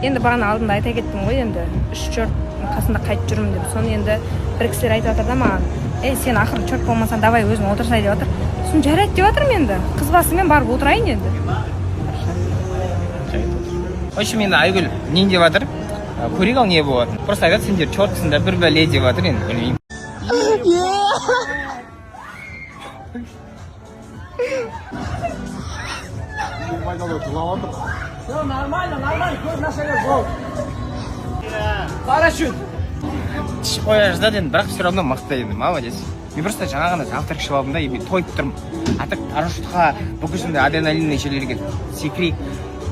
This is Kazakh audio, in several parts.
Енді бағана алдында айта кеттім ғой, енді 3-4 қасында қайтып жүрмін деп. Соны енді бір кісілер айтып жатыр да маған, сен ақыры чорт болмасаң, давай өзің отырсай деп жатыр. Сосын жарайды деп жатырмын енді. Қыз басымен барып отырайын енді. В общем, енді Айгүл нен деп жатыр? Көрейік ал не болады. Просто айтады, сендер чорттысыңдар бір бәле деп жатыр, енді білмеймін. Все нормально, көз нашаря жол. Парашют. Ішіп қоя жаздады енді, бірақ все равно мықты енді, молодец. Мен просто жаңа ғана завтрак ішіп алдым да, мен тойып тұрмын. Артық парашютқа бүкіл сондай адреналинный жерлерге секірейік.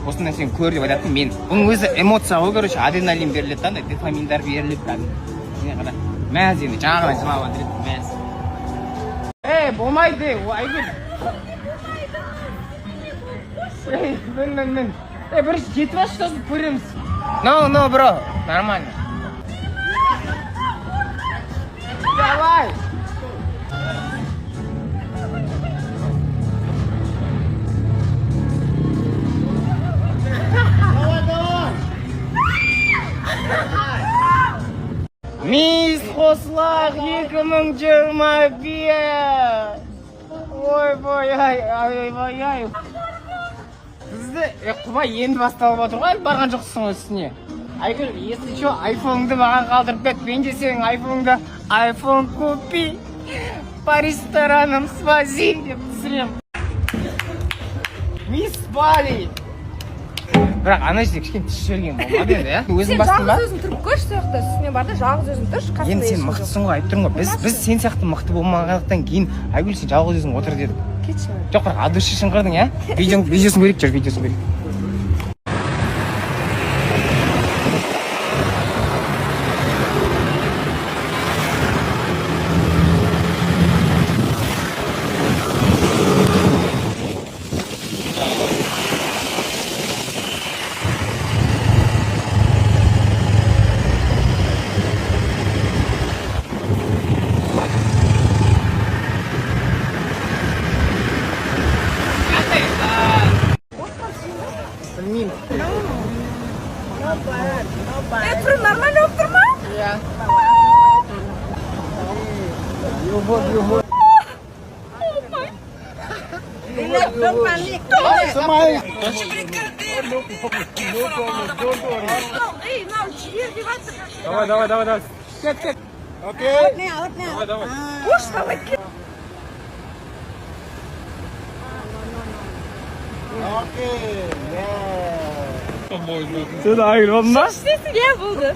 Осы нәрсені көр деп айтатын мен. Бұның өзі эмоция ғой, короче, адреналин беріледі да, дофаминдар беріледі да. Міне қара, мәз енді, жаңа ғана жамап жатыр еді, мәз. Болмайды, Айгүл. Мен. Бірінші жетіп алшы, сосын көреміз. No, bro, нормально. Давай. Мисс Хослақ 2025. Ой, ай. Бізді құба енді басталып отыр ғой, барған жоқсың үстіне. Айгүл, если что, айфоныңды маған қалдырып кет. Мен де сенің айфоныңды айфон купи, по ресторанам свози деп түсірем. Мисс Бали. Бірақ ана жерде кішкене түс жіберген болмады енді, иә? Өзің бастың ба? Сен жалғыз өзің тұрып көрші сияқты, үстіне бар да, жалғыз өзің тұршы, қасында енді сен мықтысың ғой, айтып тұрмын ғой. Біз сен сияқты мықты болмағандықтан кейін Айгүл сен жалғыз өзің отыр дедік. кетші. Жоқ, бірақ от души шыңғырдың, иә? Видеосын көрейік, жүр, видеосын көрейік. Білмеймін. Тұры нормально болып тұр ма? Иә. Давай. Кет. Окей. Давай. Қош, давай кет. Сен Айгүл болдың ба? Сесің, болды.